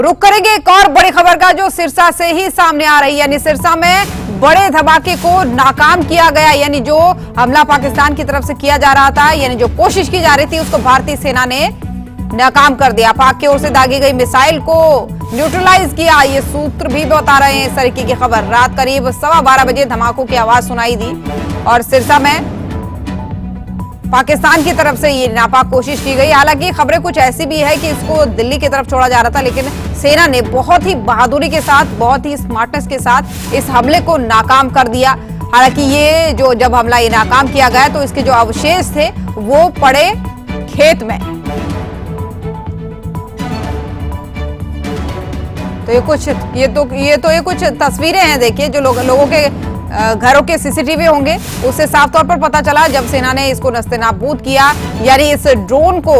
रुक करेंगे एक और बड़ी खबर का जो सिरसा से ही सामने आ रही है। यानी सिरसा में बड़े धमाके को नाकाम किया गया। यानी जो हमला पाकिस्तान की तरफ से किया जा रहा था, यानी जो कोशिश की जा रही थी, उसको भारतीय सेना ने नाकाम कर दिया। पाक की ओर से दागी गई मिसाइल को न्यूट्रलाइज किया। ये सूत्र भी बता रहे हैं इस तरीके की खबर। रात करीब 12:15 बजे धमाकों की आवाज सुनाई दी और सिरसा में पाकिस्तान की तरफ से ये नापाक कोशिश की गई। हालांकि खबरें कुछ ऐसी भी है कि इसको दिल्ली की तरफ छोड़ा जा रहा था, लेकिन सेना ने बहुत ही बहादुरी के साथ, बहुत ही स्मार्टनेस के साथ इस हमले को नाकाम कर दिया। हालांकि ये जो जब हमला ये नाकाम किया गया तो इसके जो अवशेष थे वो पड़े खेत में। तो ये कुछ तस्वीरें हैं। देखिए जो लोगों के घरों के सीसीटीवी होंगे, उससे साफ तौर पर पता चला जब सेना ने इसको नस्तेनाबूद किया, यानी इस ड्रोन को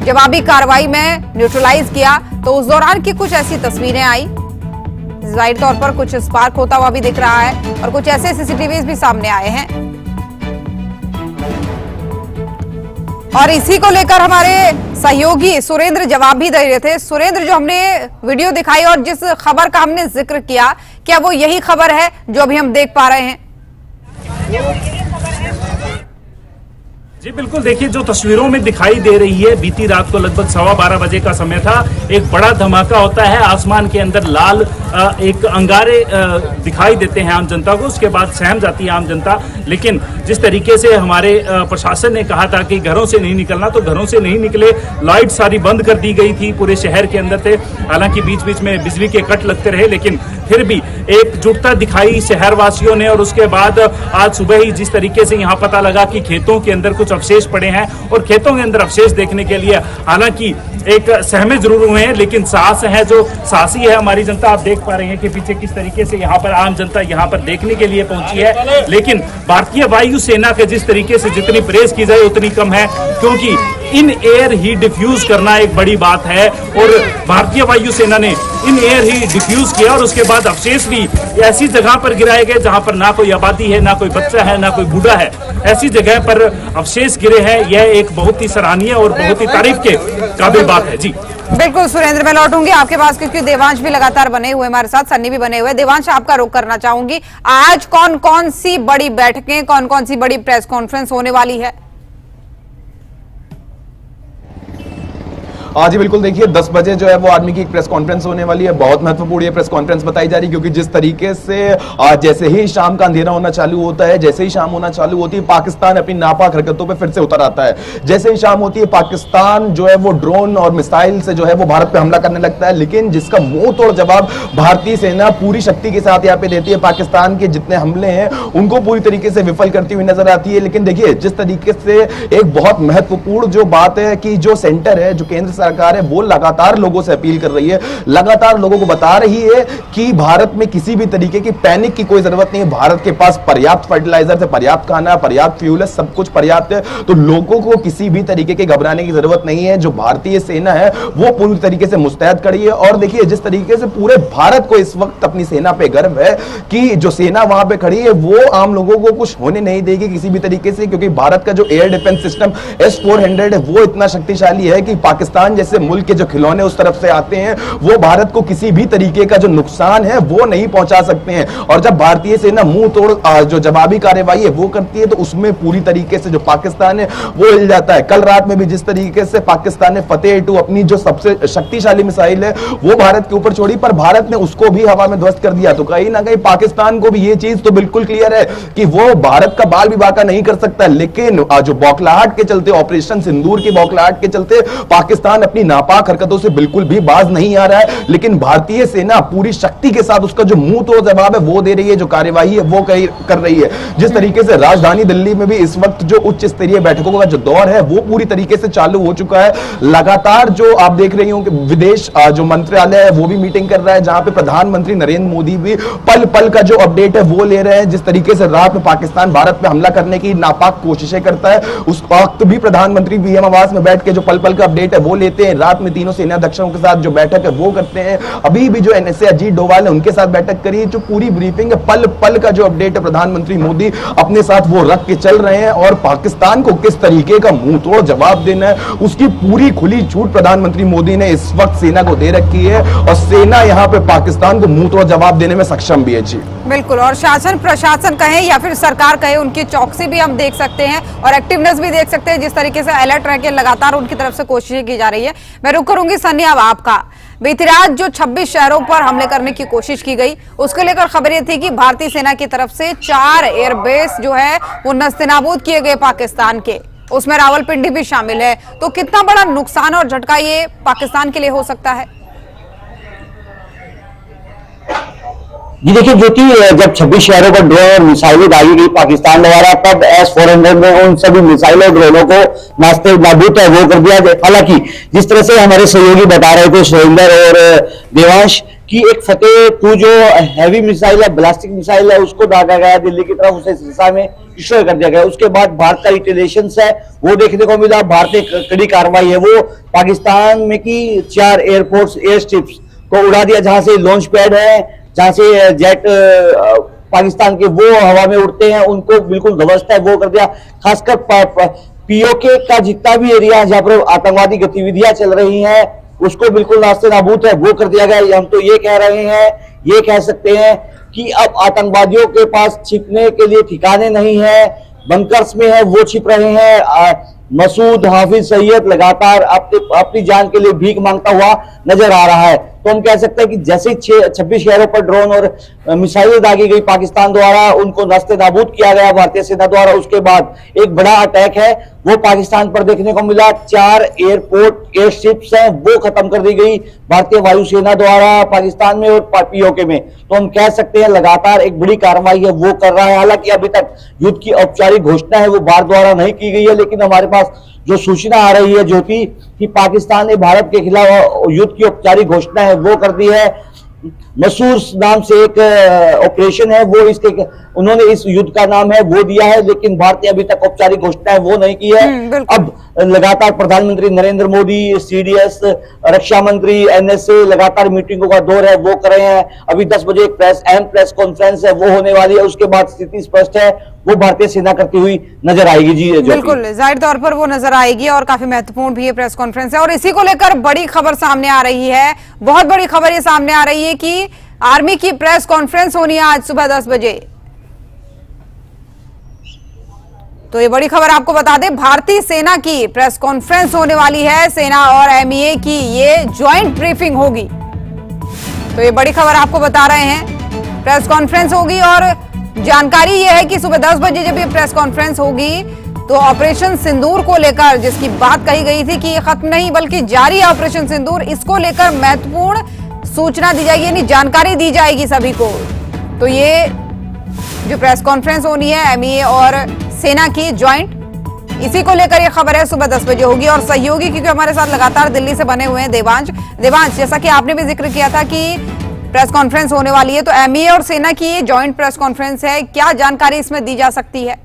जवाबी कार्रवाई में न्यूट्रलाइज किया। तो उस दौरान की कुछ ऐसी तस्वीरें आई। जाहिर तौर पर कुछ स्पार्क होता हुआ भी दिख रहा है और कुछ ऐसे सीसीटीवी भी सामने आए हैं। और इसी को लेकर हमारे सहयोगी सुरेंद्र जवाब भी दे रहे थे। सुरेंद्र, जो हमने वीडियो दिखाई और जिस खबर का हमने जिक्र किया, क्या वो यही खबर है जो अभी हम देख पा रहे हैं? जी बिल्कुल, देखिए जो तस्वीरों में दिखाई दे रही है, बीती रात को लगभग 12:15 बजे का समय था। एक बड़ा धमाका होता है, आसमान के अंदर लाल एक अंगारे दिखाई देते हैं आम जनता को। उसके बाद सहम जाती है आम जनता। लेकिन जिस तरीके से हमारे प्रशासन ने कहा था कि घरों से नहीं निकलना, तो घरों से नहीं निकले। लाइट सारी बंद कर दी गई थी, पूरे शहर के अंदर थे। हालांकि बीच बीच में बिजली के कट लगते रहे, लेकिन फिर भी एकजुटता दिखाई शहरवासियों ने। और उसके बाद आज सुबह ही जिस तरीके से यहाँ पता लगा कि खेतों के अंदर कुछ अवशेष पड़े हैं, और खेतों के अंदर अवशेष देखने के लिए हालांकि एक सहमे जरूर हुए हैं, लेकिन साहस है, जो साहसी है हमारी जनता। आप देख पा रहे हैं कि पीछे किस तरीके से यहाँ पर आम जनता यहाँ पर देखने के लिए पहुंची है। लेकिन भारतीय वायु सेना के जिस तरीके से जितनी प्रेज की जाए उतनी कम है, क्योंकि इन एयर ही डिफ्यूज करना एक बड़ी बात है। और भारतीय वायु सेना ने इन एयर ही डिफ्यूज किया और उसके बाद अवशेष भी ऐसी जगह पर गिराए गए जहां पर ना कोई आबादी है, ना कोई बच्चा है, ना कोई बूढ़ा है। ऐसी जगह पर अवशेष गिरे हैं। यह एक बहुत ही सराहनीय और बहुत ही तारीफ के काबिल बात है। जी बिल्कुल सुरेंद्र, मैं लौटूंगी आपके पास क्योंकि देवांश भी लगातार बने हुए हमारे साथ, सन्नी भी बने हुए। देवांश, आपका रुख करना चाहूंगी, आज कौन कौन सी बड़ी बैठकें, कौन कौन सी बड़ी प्रेस कॉन्फ्रेंस होने वाली है? जी बिल्कुल, देखिए 10 बजे जो है वो आर्मी की एक प्रेस कॉन्फ्रेंस होने वाली है। बहुत महत्वपूर्ण ये प्रेस कॉन्फ्रेंस बताई जा रही है, क्योंकि जिस तरीके से जैसे ही शाम का अंधेरा होना चालू होता है, जैसे ही शाम होना चालू होती है, पाकिस्तान अपनी नापाक हरकतों पे फिर से उतर आता है। जैसे ही शाम होती है, पाकिस्तान जो है वो ड्रोन और मिसाइल से जो है वो भारत पे हमला करने लगता है। लेकिन जिसका मुंह तोड़ जवाब भारतीय सेना पूरी शक्ति के साथ यहाँ पे देती है। पाकिस्तान के जितने हमले हैं उनको पूरी तरीके से विफल करती हुई नजर आती है। लेकिन देखिए जिस तरीके से एक बहुत महत्वपूर्ण जो बात है कि जो सेंटर है, जो केंद्र सरकार है, वो लगातार लोगों से अपील कर रही है, लगातार लोगों को बता रही है कि भारत में किसी भी तरीके की पैनिक की कोई जरूरत नहीं है। भारत के पास पर्याप्त फर्टिलाइजर है, पर्याप्त खाना, पर्याप्त फ्यूल है, सब कुछ पर्याप्त है। तो लोगों को किसी भी तरीके के घबराने की जरूरत नहीं है। जो भारतीय सेना है वो पूरी तरीके से मुस्तैद खड़ी है। और देखिए जिस तरीके से पूरे भारत को इस वक्त अपनी सेना पे गर्व है कि जो सेना वहां पे खड़ी है वो आम लोगों को कुछ होने नहीं देगी किसी भी तरीके से, क्योंकि भारत का जो एयर डिफेंस सिस्टम S-400 है वो इतना शक्तिशाली है कि पाकिस्तान जैसे मुल्क के जो खिलौने उस तरफ से आते हैं वो भारत को किसी भी तरीके का जो नुकसान है वो नहीं पहुंचा सकते हैं। और जब भारतीय सेना मुंह तोड़ जो जवाबी कार्रवाई है वो करती है, तो उसमें पूरी तरीके से जो पाकिस्तान है वो हिल जाता है। कल रात में भी जिस तरीके से पाकिस्तान ने फतेह-2 अपनी जो सबसे शक्तिशाली मिसाइल है वो भारत के ऊपर छोड़ी, पर भारत ने उसको भी हवा में ध्वस्त कर दिया। तो कहीं ना कहीं पाकिस्तान को भी ये चीज तो बिल्कुल क्लियर है कि वो भारत का बाल भी बांका नहीं कर सकता। लेकिन जो बौखलाहट के चलते, ऑपरेशन सिंदूर की बौखलाहट के चलते पाकिस्तान अपनी नापाक हरकतों से बिल्कुल भी बाज नहीं आ रहा है। लेकिन भारतीय सेना पूरी शक्ति के साथ उसका जो मुंह तोड़ जवाब है वो दे रही है, जो कार्यवाही है वो कर रही है। जिस तरीके से राजधानी दिल्ली में भी इस वक्त जो उच्च स्तरीय बैठकों का जो दौर है वो पूरी तरीके से चालू हो चुका है। लगातार जो आप देख रही हो कि विदेश जो मंत्रालय है वो भी मीटिंग कर रहा है, जहां पे प्रधानमंत्री नरेंद्र मोदी भी पल पल का जो अपडेट है वो ले रहे हैं। जिस तरीके से रात में पाकिस्तान भारत पे हमला करने की नापाक कोशिशें करता है, उस वक्त भी प्रधानमंत्री पीएम आवास में बैठ के जो पल पल का अपडेट है वो लेते लेते हैं, रात में तीनों सेनाध्यक्षों के साथ जो बैठक है वो करते हैं। अभी भी जो एनएसए अजीत डोभाल है उनके साथ बैठक करी, जो पूरी ब्रीफिंग है, पल पल का जो अपडेट है प्रधानमंत्री मोदी अपने साथ वो रख के चल रहे हैं और पाकिस्तान को किस तरीके का मुंह तोड़ जवाब देना है उसकी पूरी खुली छूट प्रधानमंत्री मोदी ने इस वक्त सेना को दे रखी है और सेना यहां पे पाकिस्तान को मुंह तोड़ जवाब देने में सक्षम भी है। जी बिल्कुल, और शासन प्रशासन कहे या फिर सरकार कहे, उनकी चौकसी भी हम देख सकते हैं और एक्टिवनेस भी देख सकते हैं, जिस तरीके से अलर्ट रह के लगातार उनकी तरफ से कोशिशें की जा रही है। मैं रुक करूंगी सन्नी, अब आपका बीती रात जो 26 शहरों पर हमले करने की कोशिश की गई उसको लेकर खबर यह थी कि भारतीय सेना की तरफ से 4 एयरबेस जो है वो नस्तेनाबूद किए गए पाकिस्तान के, उसमें रावलपिंडी भी शामिल है। तो कितना बड़ा नुकसान और झटका ये पाकिस्तान के लिए हो सकता है? जी देखिए ज्योति, जब 26 शहरों पर ड्रोन और मिसाइलें दागी गई पाकिस्तान द्वारा, तब S-400 में उन सभी मिसाइलों और ड्रोनों को नास्ते नाबूद है वो कर दिया। हालांकि जिस तरह से हमारे सहयोगी बता रहे थे सुरेंद्र और देवांश की, एक फतेह 2 जो हैवी मिसाइल है, ब्लास्टिक मिसाइल है, उसको दागा गया दिल्ली की तरफ, उसे सिरसा में डिस्ट्रॉय कर दिया गया। उसके बाद भारत का रिटेलिएशंस है वो देखने को मिला। भारतीय कड़ी कार्रवाई है वो पाकिस्तान में की 4 एयरपोर्ट्स, एयर स्ट्रिप्स को उड़ा दिया, जहां से लॉन्च पैड है, जहां से जेट पाकिस्तान के वो हवा में उड़ते हैं, उनको बिल्कुल ध्वस्त है वो कर दिया। खासकर पीओके का जितना भी एरिया जहां पर आतंकवादी गतिविधियां चल रही हैं उसको बिल्कुल नास्ते नाबूद है वो कर दिया गया। हम तो ये कह रहे हैं, ये कह सकते हैं कि अब आतंकवादियों के पास छिपने के लिए ठिकाने नहीं है, बंकर्स में है वो छिप रहे हैं। मसूद हाफिज सैयद लगातार अपनी जान के लिए भीख मांगता हुआ नजर आ रहा है। तो हम कह सकते हैं कि जैसे ही 26 शहरों पर ड्रोन और मिसाइलें दागी गई पाकिस्तान द्वारा, उनको नस्ते नाबूद किया गया भारतीय सेना द्वारा, उसके बाद एक बड़ा अटैक है वो पाकिस्तान पर देखने को मिला। 4 एयरपोर्ट, एयर स्ट्रिप्स हैं वो खत्म कर दी गई भारतीय वायुसेना द्वारा पाकिस्तान में और पीओके में। तो हम कह सकते हैं लगातार एक बड़ी कार्रवाई है वो कर रहा है। हालांकि अभी तक युद्ध की औपचारिक घोषणा है वो भारत द्वारा नहीं की गई है, लेकिन हमारे पास जो सूचना आ रही है ज्योति कि पाकिस्तान ने भारत के खिलाफ युद्ध की औपचारिक घोषणा है वो कर दी है। मसूर नाम से एक ऑपरेशन है वो इसके उन्होंने इस युद्ध का नाम है वो दिया है, लेकिन भारत ने अभी तक औपचारिक घोषणा है वो नहीं की है। अब लगातार प्रधानमंत्री नरेंद्र मोदी, सीडीएस, रक्षा मंत्री, एनएसए लगातार मीटिंगों का दौर है वो कर रहे हैं। अभी 10 बजे एक अहम प्रेस कॉन्फ्रेंस है वो होने वाली है, उसके बाद स्थिति स्पष्ट है वो भारतीय सेना करती हुई नजर आएगी। जी बिल्कुल, जाहिर तौर पर वो नजर आएगी और काफी महत्वपूर्ण भी ये प्रेस कॉन्फ्रेंस है। और इसी को लेकर बड़ी खबर सामने आ रही है, बहुत बड़ी खबर ये सामने आ रही है कि आर्मी की प्रेस कॉन्फ्रेंस होनी है आज सुबह 10 बजे। तो ये बड़ी खबर आपको बता दें, भारतीय सेना की प्रेस कॉन्फ्रेंस होने वाली है, सेना और एमईए की ये ज्वाइंट ब्रीफिंग होगी। तो ये बड़ी खबर आपको बता रहे हैं, प्रेस कॉन्फ्रेंस होगी और जानकारी ये है कि सुबह 10 बजे जब ये प्रेस कॉन्फ्रेंस होगी तो ऑपरेशन सिंदूर को लेकर, जिसकी बात कही गई थी कि ये खत्म नहीं बल्कि जारी है ऑपरेशन सिंदूर, इसको लेकर महत्वपूर्ण सूचना दी जाएगी, यानी जानकारी दी जाएगी सभी को। तो ये जो प्रेस कॉन्फ्रेंस होनी है एमईए और सेना की ज्वाइंट, इसी को लेकर ये खबर है सुबह 10 बजे होगी। और सहयोगी क्योंकि हमारे साथ लगातार दिल्ली से बने हुए हैं देवांश, जैसा कि आपने भी जिक्र किया था कि प्रेस कॉन्फ्रेंस होने वाली है, तो एमईए और सेना की ये ज्वाइंट प्रेस कॉन्फ्रेंस है, क्या जानकारी इसमें दी जा सकती है?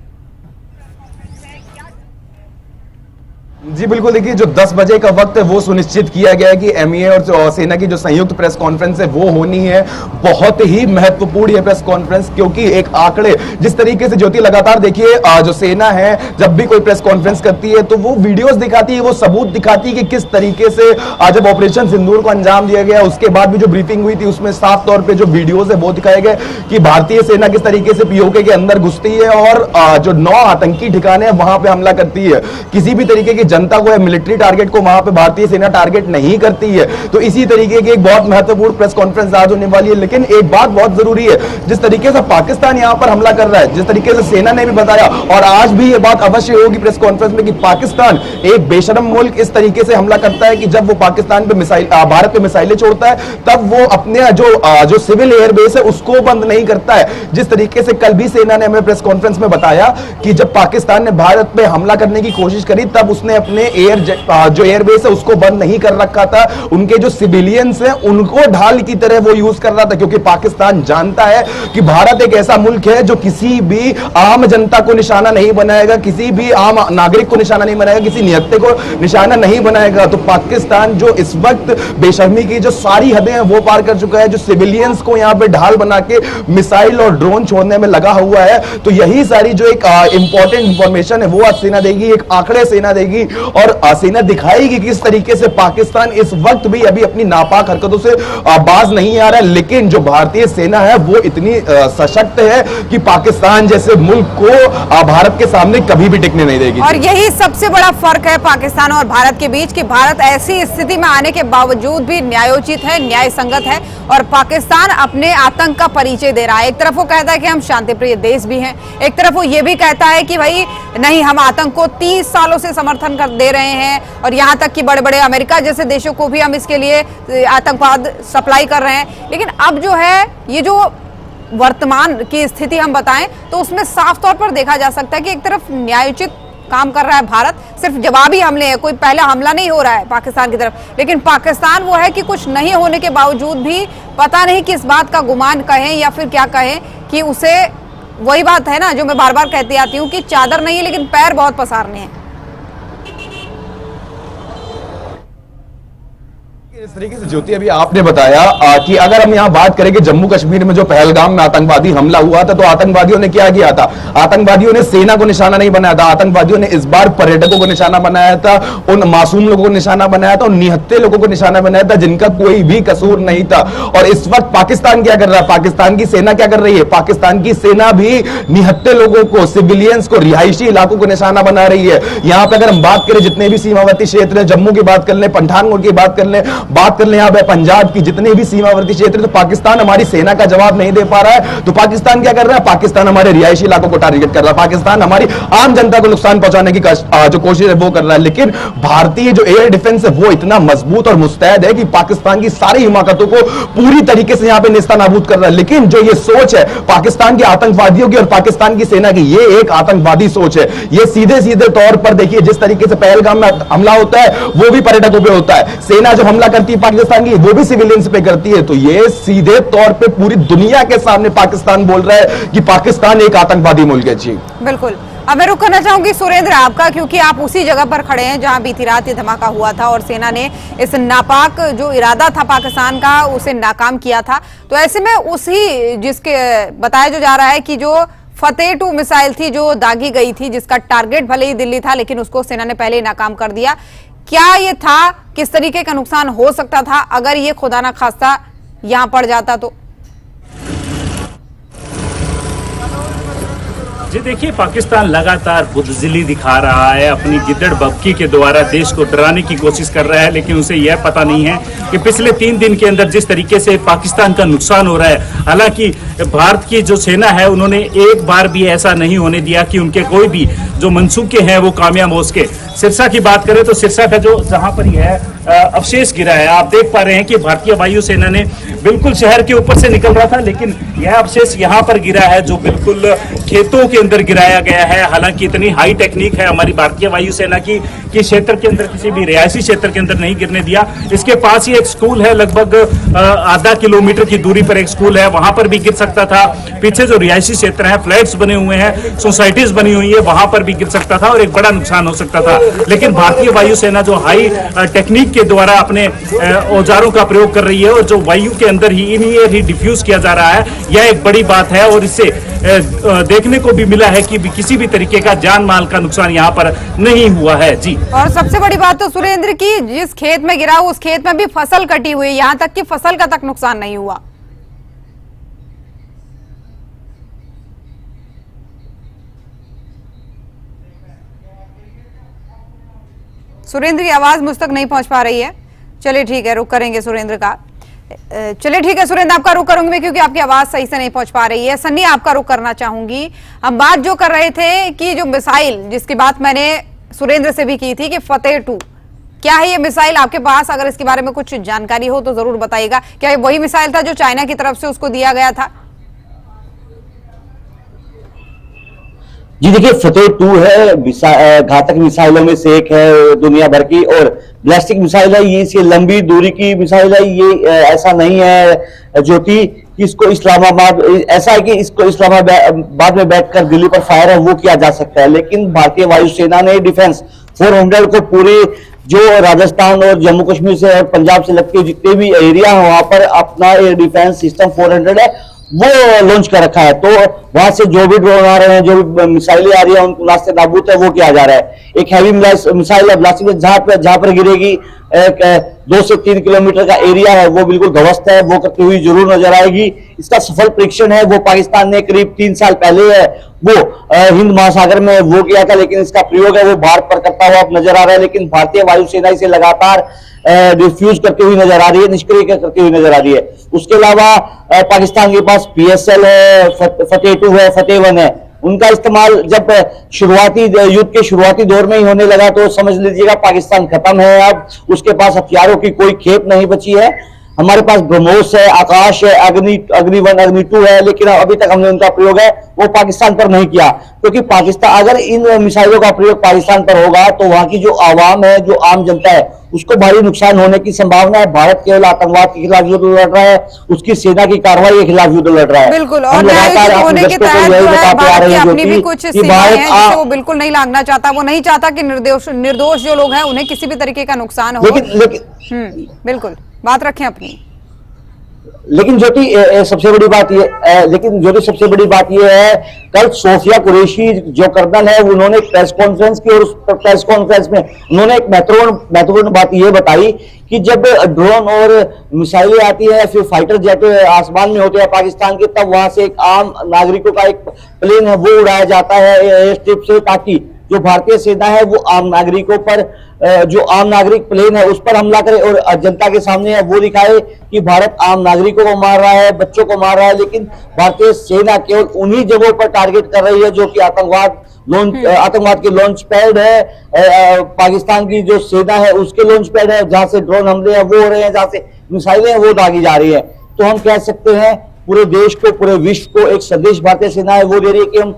जी बिल्कुल, देखिए जो 10 बजे का वक्त है वो सुनिश्चित किया गया है कि एमईए और सेना की जो संयुक्त प्रेस कॉन्फ्रेंस है वो होनी है। बहुत ही महत्वपूर्ण है प्रेस कॉन्फ्रेंस, क्योंकि एक आंकड़े जिस तरीके से ज्योति लगातार देखिए जो सेना है जब भी कोई प्रेस कॉन्फ्रेंस करती है तो वो वीडियोस दिखाती है, वो सबूत दिखाती है कि किस तरीके से जब ऑपरेशन सिंदूर को अंजाम दिया गया, उसके बाद भी जो ब्रीफिंग हुई थी उसमें साफ तौर पर जो वीडियोज है वो दिखाए गए कि भारतीय सेना किस तरीके से पीओके के अंदर घुसती है और जो 9 आतंकी ठिकाने हैं वहां पर हमला करती है। किसी भी तरीके की जनता को या मिलिट्री टारगेट को वहां पे भारतीय सेना टारगेट नहीं करती है। तो इसी तरीके की एक बहुत महत्वपूर्ण प्रेस कॉन्फ्रेंस आज होने वाली है। लेकिन एक बात बहुत जरूरी है, जिस तरीके से पाकिस्तान यहां पर हमला कर रहा है, जिस तरीके से सेना ने भी बताया और आज भी ये बात अवश्य होगी प्रेस कॉन्फ्रेंस में कि पाकिस्तान एक बेशरम मुल्क इस तरीके से हमला करता है कि जब वो पाकिस्तान पे भारत पे मिसाइलें छोड़ता है तब वो अपने जो सिविल एयरबेस है उसको बंद नहीं करता है। जिस तरीके से कल भी सेना ने हमें प्रेस कॉन्फ्रेंस में बताया कि जब पाकिस्तान ने भारत पे हमला करने की कोशिश करी तब उसने अपने जो एयरबेस है उसको बंद नहीं कर रखा था, उनके जो सिविलियंस हैं उनको ढाल की तरह वो यूज कर रहा था, क्योंकि पाकिस्तान जानता है कि भारत एक ऐसा मुल्क है जो किसी भी आम जनता को निशाना नहीं बनाएगा, किसी भी आम नागरिक को निशाना नहीं बनाएगा, किसी निहत्थे को निशाना नहीं बनाएगा। तो पाकिस्तान जो इस वक्त बेशर्मी की जो सारी हदें हैं वो पार कर चुका है, जो सिविलियंस को यहां पे ढाल बना के मिसाइल और ड्रोन छोड़ने में लगा हुआ है। तो यही सारी जो एक इंपॉर्टेंट इंफॉर्मेशन है वो आज सेना देगी, एक आंकड़े सेना देगी और सेना दिखाएगी किस तरीके से पाकिस्तान इस वक्त भी अभी अपनी नापाक हरकतों से बाज नहीं आ रहा है। लेकिन जो भारतीय सेना है वो इतनी सशक्त है कि पाकिस्तान जैसे मुल्क को भारत के सामने कभी भी टिकने नहीं देगी। और यही सबसे बड़ा फर्क है पाकिस्तान और भारत के बीच कि भारत ऐसी स्थिति में आने के बावजूद भी न्यायोचित है, न्याय संगत है और पाकिस्तान अपने आतंक का परिचय दे रहा है। एक तरफ वो कहता है कि हम शांतिप्रिय देश भी हैं, एक तरफ वो ये भी कहता है कि भाई नहीं, हम आतंक को 30 सालों से समर्थन कर दे रहे हैं और यहां तक कि बड़े बड़े अमेरिका जैसे देशों को भी हम इसके लिए आतंकवाद सप्लाई कर रहे हैं। लेकिन अब जो है ये जो वर्तमान की स्थिति हम बताएं तो उसमें साफ तौर पर देखा जा सकता है कि एक तरफ न्यायोचित काम कर रहा है भारत, सिर्फ जवाबी हमले हैं, कोई पहला हमला नहीं हो रहा है पाकिस्तान की तरफ, लेकिन पाकिस्तान वो है कि कुछ नहीं होने के बावजूद भी पता नहीं किस बात का गुमान कहें या फिर क्या कहें कि उसे, वही बात है ना जो मैं बार बार कहती आती हूँ कि चादर नहीं है लेकिन पैर बहुत पसारने हैं। इस तरीके से ज्योति अभी आपने बताया कि अगर हम यहां बात करें कि जम्मू कश्मीर में जो पहलगाम में आतंकवादी हमला हुआ था, तो आतंकवादियों ने क्या किया था? आतंकवादियों ने सेना को निशाना नहीं बनाया था, आतंकवादियों ने इस बार पर्यटकों को निशाना बनाया था, उन मासूम लोगों को निशाना बनाया था, उन निहत्थे लोगों को निशाना बनाया था जिनका कोई भी कसूर नहीं था। और इस वक्त पाकिस्तान क्या कर रहा है? पाकिस्तान की सेना क्या कर रही है? पाकिस्तान की सेना भी निहत्थे लोगों को, सिविलियंस को, रिहायशी इलाकों को निशाना बना रही है। यहां पर अगर हम बात करें जितने भी सीमावर्ती क्षेत्र है, जम्मू की बात कर लें, पठानकोट की बात कर लें यहां पे पंजाब की जितने भी सीमावर्ती क्षेत्र, तो पाकिस्तान हमारी सेना का जवाब नहीं दे पा रहा है। तो पाकिस्तान क्या कर रहा है? पाकिस्तान हमारे रिहायशी इलाकों को टारगेट कर रहा है, पाकिस्तान हमारी आम जनता को नुकसान पहुंचाने की जो कोशिश है वो कर रहा है। लेकिन भारतीय जो एयर डिफेंस है वो इतना मजबूत और मुस्तैद है कि पाकिस्तान की सारी हिमाकतों को पूरी तरीके से यहां पे नेस्तनाबूद कर रहा है। लेकिन जो ये सोच है पाकिस्तान के आतंकवादियों की और पाकिस्तान की सेना की, ये एक आतंकवादी सोच है। ये सीधे सीधे तौर पर देखिए जिस तरीके से पहलगाम में हमला होता है वो भी पर्यटकों पे होता है, सेना जब हमला करती है पाकिस्तान की वो भी सिविलियंस पे करती है। तो ये सीधे तौर पे पूरी दुनिया के सामने पाकिस्तान बोल रहा है कि पाकिस्तान एक आतंकवादी मुल्क है। जी बिल्कुल। अब मैं रुक करना चाहूंगी सुरेंद्र आपका, क्योंकि आप उसी जगह पर खड़े हैं जहां बीती रात ये धमाका हुआ था और सेना ने इस नापाक जो इरादा था पाकिस्तान का उसे नाकाम किया था। तो ऐसे में उसी जिसके बताया जो जा रहा है कि जो फतेह 2 मिसाइल थी जो दागी गई थी, जिसका टारगेट भले ही दिल्ली था लेकिन उसको सेना ने पहले ही नाकाम कर दिया, क्या ये था? किस तरीके का नुकसान हो सकता था अगर ये खुदा ना खास्ता यहां पड़ जाता तो? जी देखिए, पाकिस्तान लगातार बुज़दिली दिखा रहा है, अपनी गिद्दड़ बबकी के द्वारा देश को डराने की कोशिश कर रहा है, लेकिन उसे यह पता नहीं है कि पिछले 3 दिन के अंदर जिस तरीके से पाकिस्तान का नुकसान हो रहा है, हालांकि भारत की जो सेना है उन्होंने एक बार भी ऐसा नहीं होने दिया कि उनके कोई भी जो मनसूखे हैं वो कामयाब हो सके। सिरसा की बात करें तो सिरसा का जो जहां पर यह अवशेष गिरा है, आप देख पा रहे हैं कि भारतीय वायु सेना ने बिल्कुल शहर के ऊपर से निकल रहा था, लेकिन यह अवशेष यहां पर गिरा है जो बिल्कुल खेतों के अंदर गिराया गया है। हालांकि इतनी हाई टेक्निक है हमारी भारतीय वायु सेना की कि क्षेत्र के अंदर, किसी भी रिहायशी क्षेत्र के अंदर नहीं गिरने दिया। इसके पास ही एक स्कूल है, लगभग आधा किलोमीटर की दूरी पर एक स्कूल है, वहां पर भी गिर सकता था। पीछे जो रिहायशी क्षेत्र है, फ्लैट्स बने हुए हैं, सोसाइटीज बनी हुई है, वहां पर भी गिर सकता था और एक बड़ा नुकसान हो सकता था। लेकिन भारतीय वायु सेना जो हाई टेक्निक के द्वारा अपने औजारों का प्रयोग कर रही है और जो वायु के अंदर ही इन्हीं ही डिफ्यूज किया जा रहा है, यह एक बड़ी बात है। और इससे देखने को भी मिला है कि किसी भी तरीके का जान माल का नुकसान यहाँ पर नहीं हुआ है। जी, और सबसे बड़ी बात तो सुरेंद्र की, जिस खेत में गिरा उस खेत में भी फसल कटी हुई, यहाँ तक कि फसल का तक नुकसान नहीं हुआ। सुरेंद्र की आवाज मुझ तक नहीं पहुंच पा रही है। चलिए ठीक है, रुक करेंगे सुरेंद्र का। चलिए ठीक है सुरेंद्र, आपका रुक करूंगी मैं क्योंकि आपकी आवाज सही से नहीं पहुंच पा रही है। सन्नी, आपका रुक करना चाहूंगी। हम बात जो कर रहे थे कि जो मिसाइल, जिसकी बात मैंने सुरेंद्र से भी की थी कि फतेह 2, क्या है ये मिसाइल आपके पास? अगर इसके बारे में कुछ जानकारी हो तो जरूर बताइएगा। क्या ये वही मिसाइल था जो चाइना की तरफ से उसको दिया गया था? जी देखिए, फतेह 2 है, घातक मिसाइलों में से एक है दुनिया भर की, और बैलिस्टिक मिसाइल है ये लंबी दूरी की मिसाइल है। ये ऐसा नहीं है ज्योति कि इसको इस्लामाबाद, ऐसा है कि इसको इस्लामाबाद में बैठकर दिल्ली पर फायर है वो किया जा सकता है, लेकिन भारतीय वायुसेना ने डिफेंस 400 को पूरे जो राजस्थान और जम्मू कश्मीर से और पंजाब से लगते जितने भी एरिया है वहां पर अपना एयर डिफेंस सिस्टम 400 है वो लॉन्च कर रखा है। तो वहां से जो भी ड्रोन आ रहे हैं, जो भी मिसाइलें आ रही है, उनको नास्ते नाबूद है वो किया जा रहा है। एक हैवी मिसाइल है ब्लास्टिंग जहां पर गिरेगी 2 से 3 किलोमीटर का एरिया है वो बिल्कुल ध्वस्त है, वो करती हुई जरूर नजर आएगी। इसका सफल परीक्षण है वो पाकिस्तान ने करीब 3 साल पहले है वो हिंद महासागर में वो किया था, लेकिन इसका प्रयोग है वो भारत पर करता हुआ नजर आ रहा है। लेकिन भारतीय वायुसेना इसे लगातार डिफ्यूज करती हुई नजर आ रही है, निष्क्रिय करती हुई नजर आ रही है। उसके अलावा पाकिस्तान के पास PSL है, फतेह 2 है, फतेह 1 है। उनका इस्तेमाल जब शुरुआती युद्ध के शुरुआती दौर में ही होने लगा तो समझ लीजिएगा पाकिस्तान खत्म है। अब उसके पास हथियारों की कोई खेप नहीं बची है। हमारे पास ब्रह्मोस है, आकाश है, अग्नि 1 अग्नि 2 है, लेकिन अभी तक हमने उनका प्रयोग है वो पाकिस्तान पर नहीं किया, क्योंकि पाकिस्तान अगर इन मिसाइलों का प्रयोग पाकिस्तान पर होगा तो वहां की जो आवाम है, जो आम जनता है, उसको भारी नुकसान होने की संभावना है। भारत केवल आतंकवाद के खिलाफ युद्ध लड़ रहा है, उसकी सेना की कार्रवाई के खिलाफ युद्ध लड़ रहा है। बिल्कुल, और न्यायोचित होने के तहत जो है भारत की अपनी भी कुछ सीमाएं हैं जिसे वो बिल्कुल नहीं लांघना चाहता। वो नहीं चाहता कि निर्दोष जो लोग हैं उन्हें किसी भी तरीके का नुकसान हो। बिल्कुल, बात रखें अपनी। लेकिन ज्योति सबसे बड़ी बात ये है, कल सोफिया कुरैशी जो कर्नल है उन्होंने प्रेस कॉन्फ्रेंस की, और उस प्रेस कॉन्फ्रेंस में उन्होंने एक महत्वपूर्ण बात ये बताई कि जब ड्रोन और मिसाइलें आती है, फिर फाइटर जेट आसमान में होते हैं पाकिस्तान के, तब वहां से एक आम नागरिकों का एक प्लेन है वो उड़ाया जाता है एयर स्ट्रिप से, ताकि जो भारतीय सेना है वो आम नागरिकों पर, जो आम नागरिक प्लेन है उस पर हमला करे और जनता के सामने है वो दिखाए कि भारत आम नागरिकों को मार रहा है, बच्चों को मार रहा है। लेकिन भारतीय सेना केवल उन्हीं जगहों पर टारगेट कर रही है जो कि आतंकवाद के लॉन्च पैड है, पाकिस्तान की जो सेना है उसके लॉन्च पैड है, जहां से ड्रोन हमले हैं वो हो रहे हैं, जहां से मिसाइलें हैं वो दागी जा रही है। तो हम कह सकते हैं पूरे देश को, पूरे विश्व को एक संदेश भारतीय सेना है वो दे रही है कि हम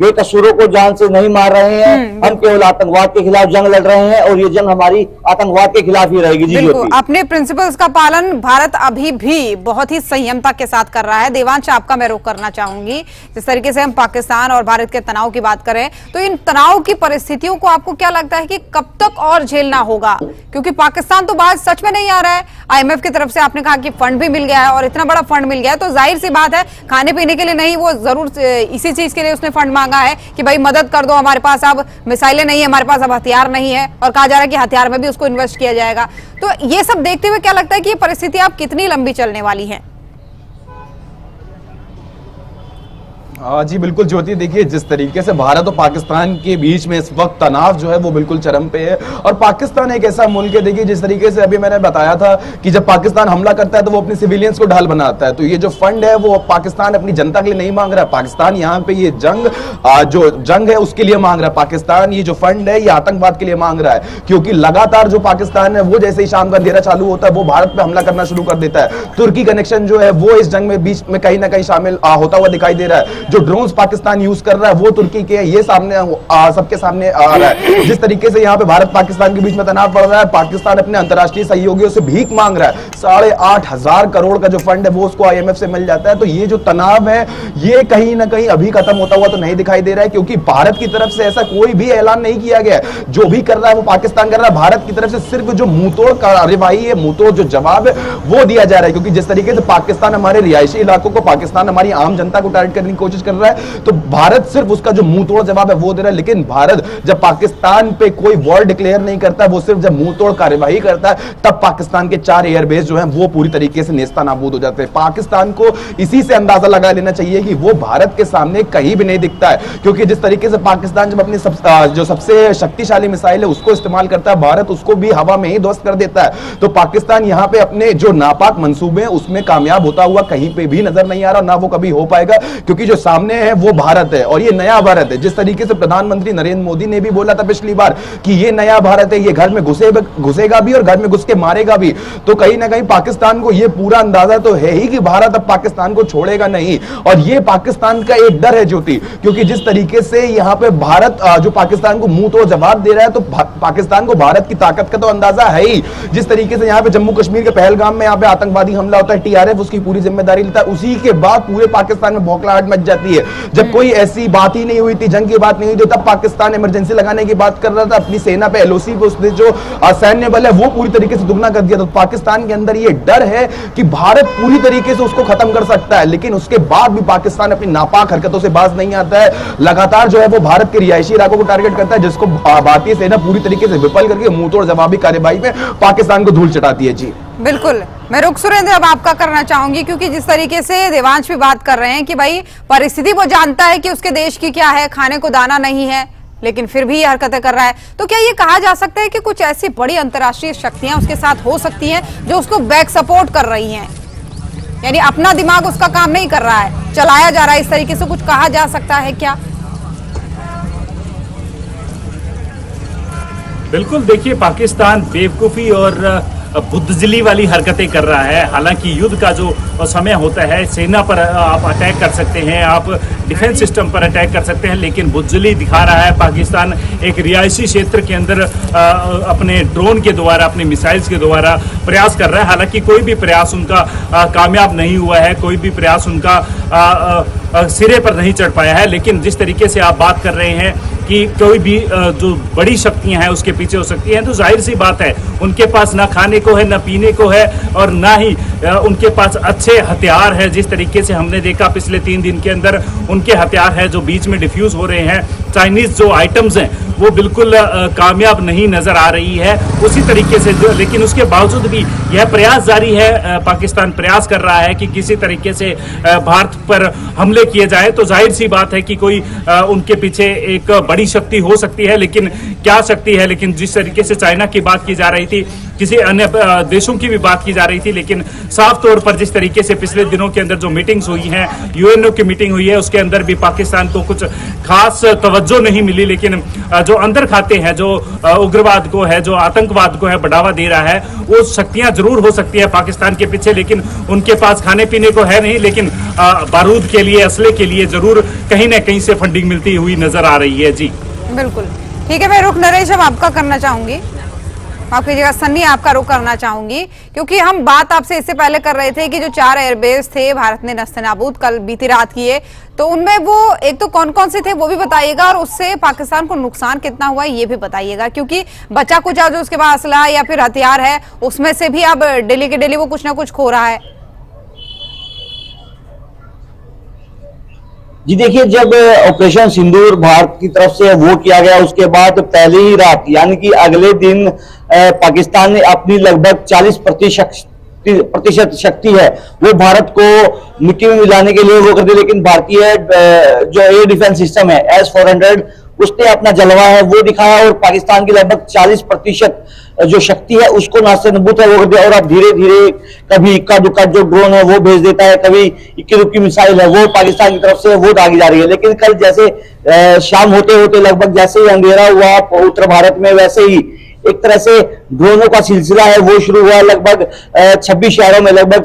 बेकसूरों को जान से नहीं मार रहे हैं, हम केवल आतंकवाद के खिलाफ जंग लड़ रहे हैं, और ये जंग हमारी आतंकवाद के खिलाफ ही रहेगी। जी बिल्कुल, अपने प्रिंसिपल्स का पालन भारत अभी भी बहुत ही संयमता के साथ कर रहा है। देवांश, आपका मैं रुख करना चाहूंगी। जिस तरीके से हम पाकिस्तान और भारत के तनाव की बात करें, तो इन तनाव की परिस्थितियों को आपको क्या लगता है कि कब तक और झेलना होगा? क्योंकि पाकिस्तान तो बात सच में नहीं आ रहा है। IMF की तरफ से आपने कहा कि फंड भी मिल गया है, और इतना बड़ा फंड मिल गया है तो जाहिर सी बात है खाने पीने के लिए नहीं, वो जरूर इसी चीज के लिए उसने फंड मांगा है कि भाई मदद कर दो, हमारे पास अब मिसाइलें नहीं है, हमारे पास अब हथियार नहीं है, और कहा जा रहा है कि हथियार में भी उसको इन्वेस्ट किया जाएगा। तो ये सब देखते हुए क्या लगता है कि ये परिस्थिति अब कितनी लंबी चलने वाली है? जी बिल्कुल ज्योति, देखिए जिस तरीके से भारत और पाकिस्तान के बीच में इस वक्त तनाव जो है वो बिल्कुल चरम पे है, और पाकिस्तान एक ऐसा मुल्क है, देखिए जिस तरीके से अभी मैंने बताया था कि जब पाकिस्तान हमला करता है तो वो अपने सिविलियंस को ढाल बनाता है। तो ये जो फंड है वो पाकिस्तान अपनी जनता के लिए नहीं मांग रहा है, पाकिस्तान यहाँ पे ये जो जंग है उसके लिए मांग रहा है। पाकिस्तान ये जो फंड है ये आतंकवाद के लिए मांग रहा है, क्योंकि लगातार जो पाकिस्तान है वो जैसे ही शाम का अंधेरा चालू होता है वो भारत पे हमला करना शुरू कर देता है। तुर्की कनेक्शन जो है वो इस जंग में बीच में कहीं ना कहीं शामिल होता हुआ दिखाई दे रहा है। जो ड्रोन्स पाकिस्तान यूज कर रहा है वो तुर्की के, ये सामने सबके सामने आ रहा है। जिस तरीके से यहाँ पे भारत पाकिस्तान के बीच में तनाव बढ़ रहा है, पाकिस्तान अपने अंतर्राष्ट्रीय सहयोगियों से भीख मांग रहा है। 8,500 करोड़ का जो फंड है वो उसको IMF से मिल जाता है। तो ये जो तनाव है ये कहीं ना कहीं अभी खत्म होता हुआ तो नहीं दिखाई दे रहा है, क्योंकि भारत की तरफ से ऐसा कोई भी ऐलान नहीं किया गया है। जो भी कर रहा है वो पाकिस्तान कर रहा है, भारत की तरफ से सिर्फ जो मुंहतोड़ कार्यवाही है, मुंहतोड़ जो जवाब है वो दिया जा रहा है। क्योंकि जिस तरीके से पाकिस्तान हमारे रिहायशी इलाकों को, पाकिस्तान हमारी आम जनता को टारगेट करने की कोशिश कर रहा है, तो भारत सिर्फ उसका जो मुंहतोड़ जवाब है वो दे रहा है। लेकिन भारत जब पाकिस्तान पे कोई वॉर डिक्लेयर नहीं करता, वो सिर्फ जब मुंहतोड़ कार्यवाही करता है, तब पाकिस्तान के 4 एयरबेस जो हैं वो पूरी तरीके से नेस्तनाबूद हो जाते हैं। पाकिस्तान को इसी से अंदाजा लगा लेना चाहिए कि वो भारत के सामने कहीं भी नहीं दिखता है, क्योंकि जिस तरीके से पाकिस्तान जब अपनी जो सबसे शक्तिशाली मिसाइल है उसको इस्तेमाल करता है, भारत उसको भी हवा में ही ध्वस्त कर देता है। तो पाकिस्तान यहां पे अपने जो नापाक मंसूबे हैं उसमें कामयाब होता हुआ कहीं पे भी नजर नहीं आ रहा, ना वो कभी हो पाएगा, क्योंकि जो सामने है वो भारत है, और ये नया भारत है। जिस तरीके से प्रधानमंत्री नरेंद्र मोदी ने भी बोला था पिछली बार कि ये नया भारत है, ये घर में घुसेगा भी और घर में घुस के मारेगा भी, तो कहीं ना कहीं पाकिस्तान को ये पूरा अंदाजा तो है ही कि भारत अब पाकिस्तान को छोड़ेगा नहीं। और ये पाकिस्तान का एक डर है ज्योति, क्योंकि जिस तरीके से यहाँ पे भारत जो पाकिस्तान को मुंह तोड़ जवाब दे रहा है, तो पाकिस्तान को भारत की ताकत का तो अंदाजा है ही। जिस तरीके से यहाँ पे जम्मू कश्मीर के पहलगाम में यहाँ पे आतंकवादी हमला होता है, टीआरएफ उसकी पूरी जिम्मेदारी लेता है, उसी के बाद पूरे पाकिस्तान में बौखलाहट मच जाती है। जब कोई ऐसी बात ही नहीं हुई थी, जंग की बात नहीं हुई थी, तब पाकिस्तान इमरजेंसी लगाने की बात कर रहा था, अपनी सेना पे एलओसी पे उसने जो सैन्य बल है वो पूरी तरीके से दुगना कर दिया। तो पाकिस्तान के अंदर ये डर है कि भारत पूरी तरीके से उसको खत्म कर सकता है, लेकिन उसके बाद भी पाकिस्तान अपनी नापाक हरकतों से बाज नहीं आता है। लगातार जो है वो भारत के रिहायशी इलाकों को टारगेट करता है, जिसको भारतीय सेना पूरी तरीके से विफल करके मुंहतोड़ जवाबी कार्यवाही में पाकिस्तान को धूल चटाती है। जी बिल्कुल, मैं रुख सुरेंद्र अब आपका करना चाहूंगी, क्योंकि जिस तरीके से देवांश भी बात कर रहे हैं कि भाई परिस्थिति वो जानता है कि उसके देश की क्या है, खाने को दाना नहीं है, लेकिन फिर भी ये हरकतें कर रहा है। तो क्या ये कहा जा सकता है कि कुछ ऐसी बड़ी अंतर्राष्ट्रीय शक्तियां उसके साथ हो सकती हैं जो उसको बैक सपोर्ट कर रही हैं, यानी अपना दिमाग उसका काम नहीं कर रहा है, चलाया जा रहा है, इस तरीके से कुछ कहा जा सकता है क्या? बिल्कुल, देखिए पाकिस्तान बेवकूफ़ी और बुद्धजली वाली हरकतें कर रहा है। हालांकि युद्ध का जो समय होता है, सेना पर आप अटैक कर सकते हैं, आप डिफेंस सिस्टम पर अटैक कर सकते हैं, लेकिन बुद्धजली दिखा रहा है। पाकिस्तान एक रिहायशी क्षेत्र के अंदर अपने ड्रोन के द्वारा, अपने मिसाइल्स के द्वारा प्रयास कर रहा है। हालांकि कोई भी प्रयास उनका कामयाब नहीं हुआ है, कोई भी प्रयास उनका सिरे पर नहीं चढ़ पाया है। लेकिन जिस तरीके से आप बात कर रहे हैं कि कोई भी जो बड़ी शक्तियां हैं उसके पीछे हो सकती हैं, तो जाहिर सी बात है उनके पास ना खाने को है, ना पीने को है, और ना ही उनके पास अच्छे हथियार है। जिस तरीके से हमने देखा पिछले 3 दिन के अंदर उनके हथियार है जो बीच में डिफ्यूज हो रहे हैं, चाइनीज जो आइटम्स हैं वो बिल्कुल कामयाब नहीं नजर आ रही है उसी तरीके से। लेकिन उसके बावजूद भी यह प्रयास जारी है, पाकिस्तान प्रयास कर रहा है कि किसी तरीके से भारत पर हमले किए जाए। तो जाहिर सी बात है कि कोई उनके पीछे एक बड़ी शक्ति हो सकती है, लेकिन क्या शक्ति है? लेकिन जिस तरीके से चाइना की बात की जा रही थी, किसी अन्य देशों की भी बात की जा रही थी, लेकिन साफ तौर पर जिस तरीके से पिछले दिनों के अंदर जो मीटिंग्स हुई हैं, यूएनओ की मीटिंग हुई है, उसके अंदर भी पाकिस्तान को कुछ खास तवज्जो नहीं मिली। लेकिन जो अंदर खाते हैं, जो उग्रवाद को है, जो आतंकवाद को है बढ़ावा दे रहा है, वो शक्तियां जरूर हो सकती है पाकिस्तान के पीछे, लेकिन उनके पास खाने पीने को है नहीं। लेकिन बारूद के लिए, असले के लिए जरूर कहीं ना कहीं से फंडिंग मिलती हुई नजर आ रही है। जी बिल्कुल ठीक है, मैं रुख नरेश अब आपका करना चाहूंगी, आपकी जगह सन्नी आपका रुख करना चाहूंगी, क्योंकि हम बात आपसे इससे पहले कर रहे थे कि जो 4 एयरबेस थे भारत ने नस्ते-नाबूद कल बीती रात किए, तो उनमें वो एक तो कौन कौन से थे वो भी बताइएगा, और उससे पाकिस्तान को नुकसान कितना हुआ ये भी बताइएगा, क्योंकि बचा कुछ जो उसके पास असला या फिर हथियार है उसमें से भी अब डेली के डेली वो कुछ ना कुछ खो रहा है। जी देखिए, जब ऑपरेशन सिंदूर भारत की तरफ से वो किया गया, उसके बाद पहली ही रात यानी कि अगले दिन पाकिस्तान ने अपनी लगभग 40% शक्ति है वो भारत को मिट्टी में मिलाने के लिए वो कर दी। लेकिन भारतीय जो एयर डिफेंस सिस्टम है S-400, उसने अपना जलवा है वो दिखाया, और पाकिस्तान की लगभग 40% जो शक्ति है उसको नास्ते-नाबूद है वो कर दिया। और अब धीरे धीरे कभी इक्का दुक्का जो ड्रोन है वो भेज देता है, कभी इक्की दुक्की मिसाइल है वो पाकिस्तान की तरफ से वो दागी जा रही है। लेकिन कल जैसे शाम होते होते लगभग जैसे ही अंधेरा हुआ उत्तर भारत में, वैसे ही एक तरह से ड्रोनों का सिलसिला है वो शुरू हुआ। लगभग 26 शहरों में लगभग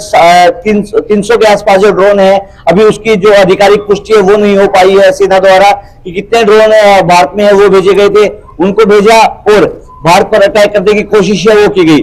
300 के आसपास जो ड्रोन है, अभी उसकी जो आधिकारिक पुष्टि है वो नहीं हो पाई है सेना द्वारा कि कितने ड्रोन भारत में है वो भेजे गए थे, उनको भेजा और भारत पर अटैक करने की कोशिश है वो की गई।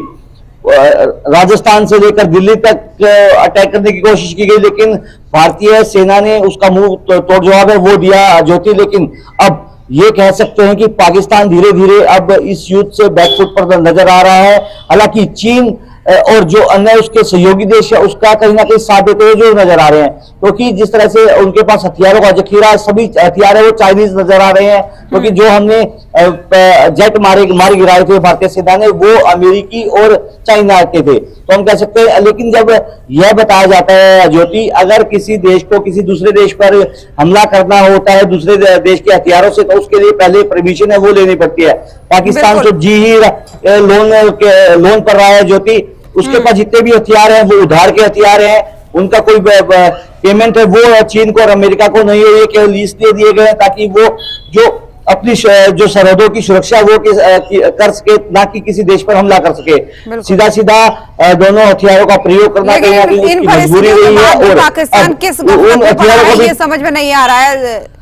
राजस्थान से लेकर दिल्ली तक अटैक करने की कोशिश की गई, लेकिन भारतीय सेना ने उसका मुंह तोड़ जवाब है वो दिया ज्योति। लेकिन अब ये कह सकते हैं कि पाकिस्तान धीरे धीरे अब इस युद्ध से बैकफुट पर नजर आ रहा है। हालांकि चीन और जो अन्य उसके सहयोगी देश है उसका कहीं ना कहीं साथ देते हुए जो नजर आ रहे हैं, क्योंकि जिस तरह से उनके पास हथियारों का जखीरा, सभी हथियार है वो चाइनीज नजर आ रहे हैं, क्योंकि जो हमने जेट मारे गिराए थे भारतीय सेना ने वो अमेरिकी और चाइना के थे, तो हम कह सकते हैं। लेकिन जब यह बताया जाता है ज्योति, अगर किसी देश को किसी दूसरे देश पर हमला करना होता है दूसरे देश के हथियारों से, तो उसके लिए पहले परमिशन है वो लेनी पड़ती है। पाकिस्तान तो जी ही लोन पर रहा है ज्योति, उसके पास जितने भी हथियार हैं वो उधार के हथियार हैं, उनका कोई पेमेंट है वो चीन को और अमेरिका को नहीं है, ये केवल इसलिए दिए गए हैं ताकि वो जो अपनी जो सरहदों की सुरक्षा वो कर सके, ना कि किसी देश पर हमला कर सके। सीधा सीधा दोनों हथियारों का प्रयोग करना लेकिन इन परिस्थितियों के बाद भी पाकिस्तान किस गफलत में पड़ा है, ये समझ में नहीं आ रहा है।